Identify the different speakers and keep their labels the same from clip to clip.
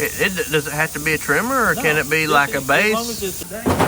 Speaker 1: Does it have to be a trimmer, or can it be like a base?
Speaker 2: As long as it's a dang.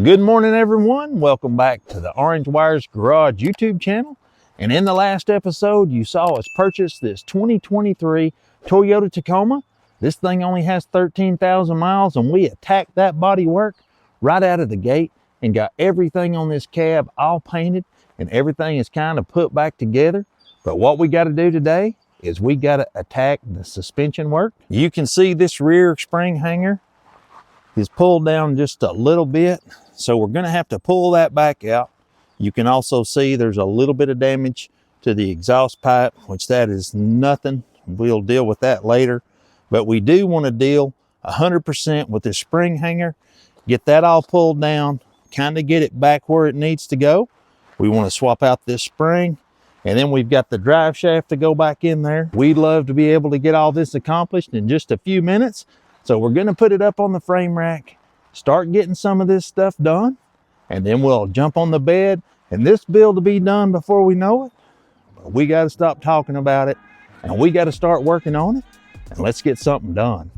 Speaker 3: Good morning, everyone. Welcome back to the Orange Wires Garage YouTube channel. And in the last episode, you saw us purchase this 2023 Toyota Tacoma. This thing only has 13,000 miles, and we attacked that body work right out of the gate and got everything on this cab all painted, and everything is kind of put back together. But what we got to do today is we got to attack the suspension work. You can see this rear spring hanger is pulled down just a little bit, so we're going to have to pull that back out. You can also see there's a little bit of damage to the exhaust pipe, which that is nothing. We'll deal with that later. But we do want to deal 100% with this spring hanger, get that all pulled down, kind of get it back where it needs to go. We want to swap out this spring, and then we've got the drive shaft to go back in there. We'd love to be able to get all this accomplished in just a few minutes. So we're going to put it up on the frame rack, start getting some of this stuff done, and then we'll jump on the bed, and this build will be done before we know it. But we got to stop talking about it, and we got to start working on it, and let's get something done.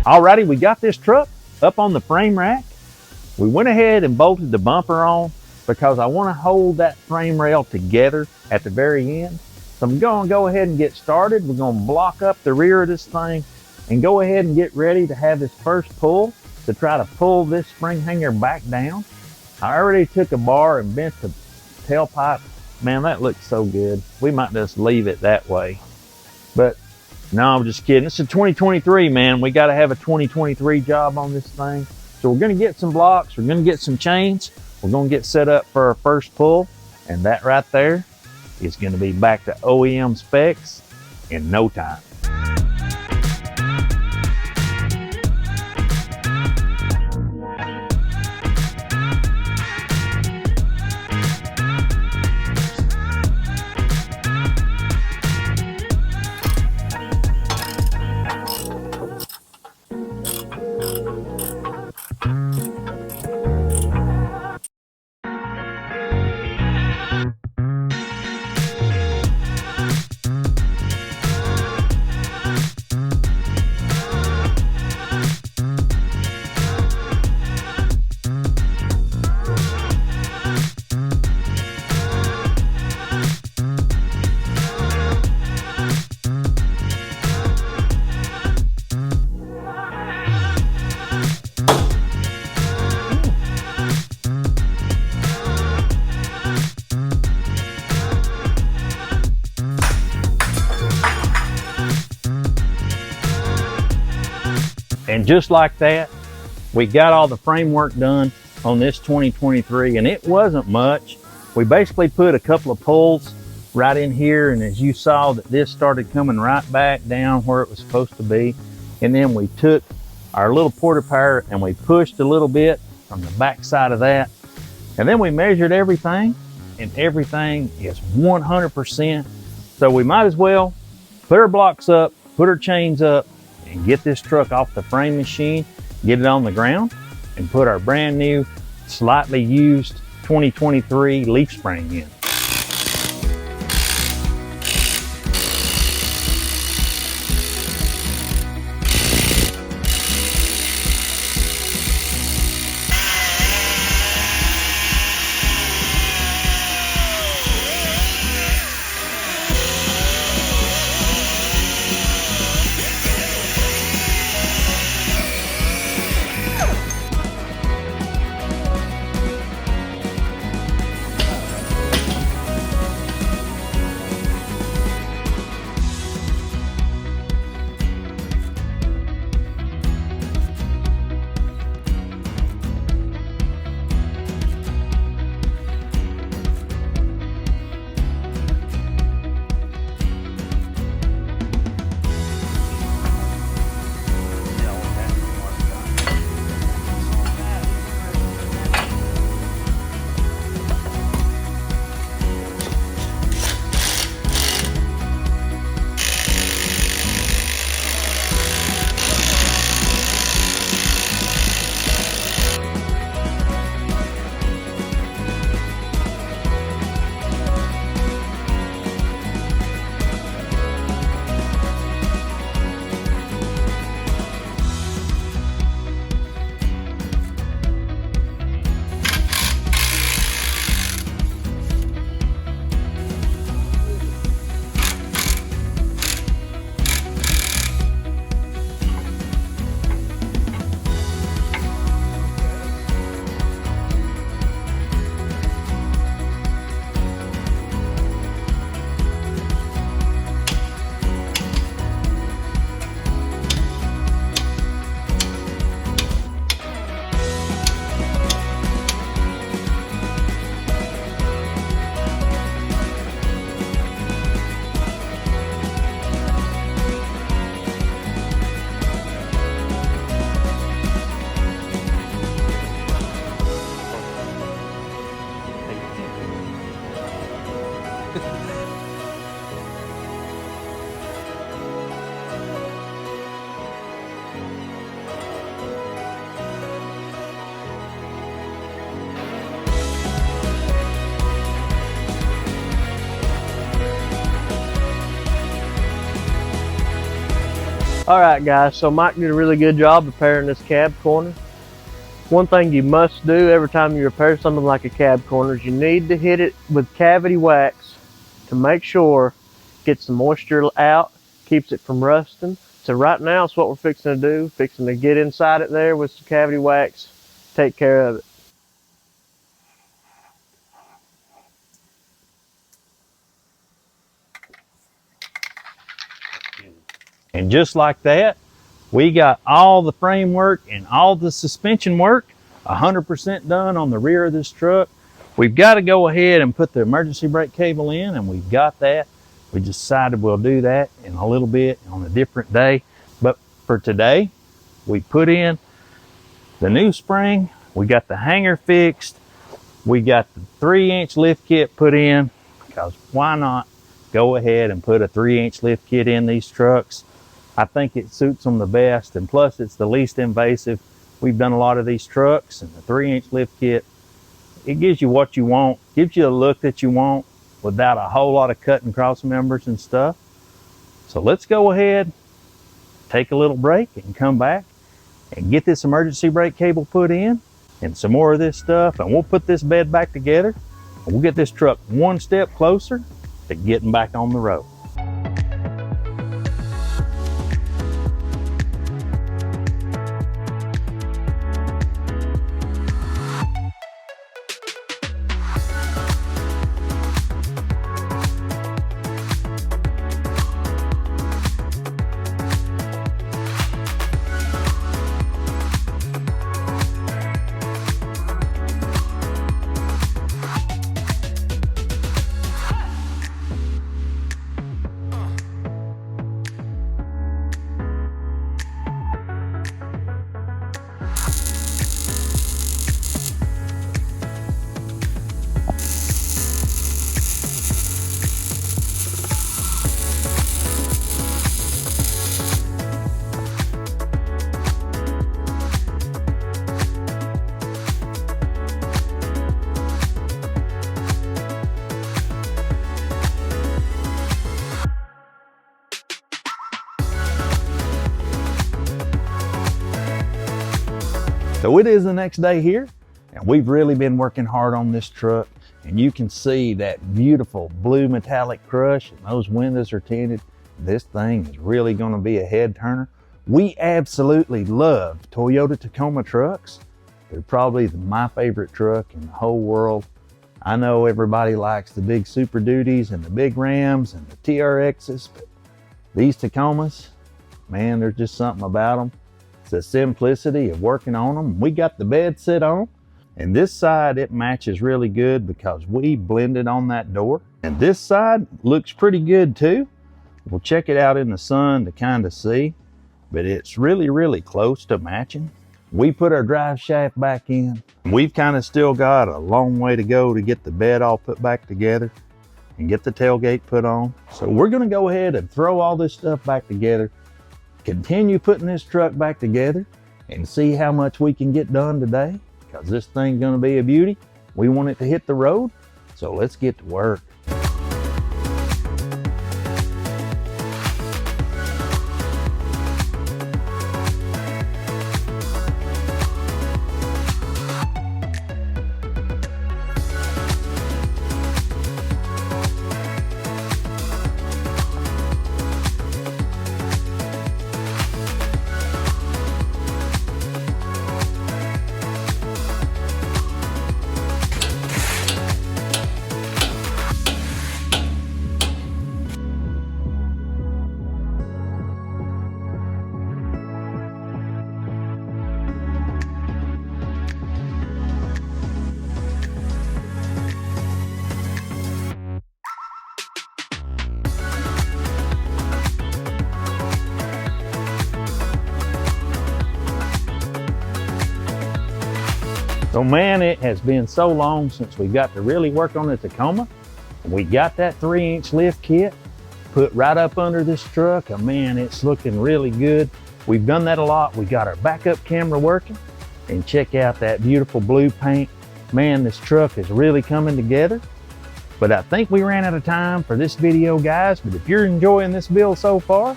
Speaker 3: Alrighty, we got this truck up on the frame rack. We went ahead and bolted the bumper on because I want to hold that frame rail together at the very end. So I'm going to go ahead and get started. We're going to block up the rear of this thing and go ahead and get ready to have this first pull to try to pull this spring hanger back down. I already took a bar and bent the tailpipe. Man, that looks so good. We might just leave it that way. But no, I'm just kidding. It's a 2023, man. We got to have a 2023 job on this thing. So we're going to get some blocks. We're going to get some chains. We're going to get set up for our first pull. And that right there is going to be back to OEM specs in no time. And just like that, we got all the framework done on this 2023, and it wasn't much. We basically put a couple of pulls right in here, and as you saw that this started coming right back down where it was supposed to be. And then we took our little porta-pier and we pushed a little bit from the back side of that. And then we measured everything, and everything is 100%. So we might as well put our blocks up, put our chains up, and get this truck off the frame machine, get it on the ground, and put our brand new, slightly used 2023 leaf spring in.
Speaker 1: All right, guys, so Mike did a really good job repairing this cab corner. One thing you must do every time you repair something like a cab corner is you need to hit it with cavity wax to make sure it gets the moisture out, keeps it from rusting. So right now, it's what we're fixing to do, fixing to get inside it there with some cavity wax, take care of it.
Speaker 3: And just like that, we got all the framework and all the suspension work 100% done on the rear of this truck. We've got to go ahead and put the emergency brake cable in, and we've got that. We decided we'll do that in a little bit on a different day. But for today, we put in the new spring, we got the hanger fixed, we got the 3-inch lift kit put in, because why not go ahead and put a 3-inch lift kit in these trucks? I think it suits them the best, and plus it's the least invasive. We've done a lot of these trucks, and the 3-inch lift kit, it gives you what you want, gives you a look that you want without a whole lot of cut and cross members and stuff. So let's go ahead, take a little break, and come back and get this emergency brake cable put in and some more of this stuff, and we'll put this bed back together, and we'll get this truck one step closer to getting back on the road. So it is the next day here, and we've really been working hard on this truck, and you can see that beautiful blue metallic crush, and those windows are tinted. This thing is really going to be a head turner. We absolutely love Toyota Tacoma trucks. They're probably my favorite truck in the whole world. I know everybody likes the big Super Duties and the big Rams and the TRXs, but these Tacomas, man, there's just something about them. It's the simplicity of working on them. We got the bed set on, and this side, it matches really good because we blended on that door. And this side looks pretty good too. We'll check it out in the sun to kind of see, but it's really, really close to matching. We put our drive shaft back in. We've kind of still got a long way to go to get the bed all put back together and get the tailgate put on. So we're gonna go ahead and throw all this stuff back together, continue putting this truck back together, and see how much we can get done today, because this thing's gonna be a beauty. We want it to hit the road, so let's get to work. So man, it has been so long since we got to really work on the Tacoma. We got that 3-inch lift kit put right up under this truck, and man, it's looking really good. We've done that a lot. We got our backup camera working, and check out that beautiful blue paint. Man, this truck is really coming together. But I think we ran out of time for this video, guys. But if you're enjoying this build so far,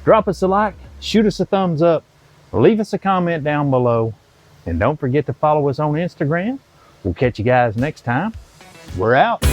Speaker 3: drop us a like, shoot us a thumbs up, leave us a comment down below, and don't forget to follow us on Instagram. We'll catch you guys next time. We're out.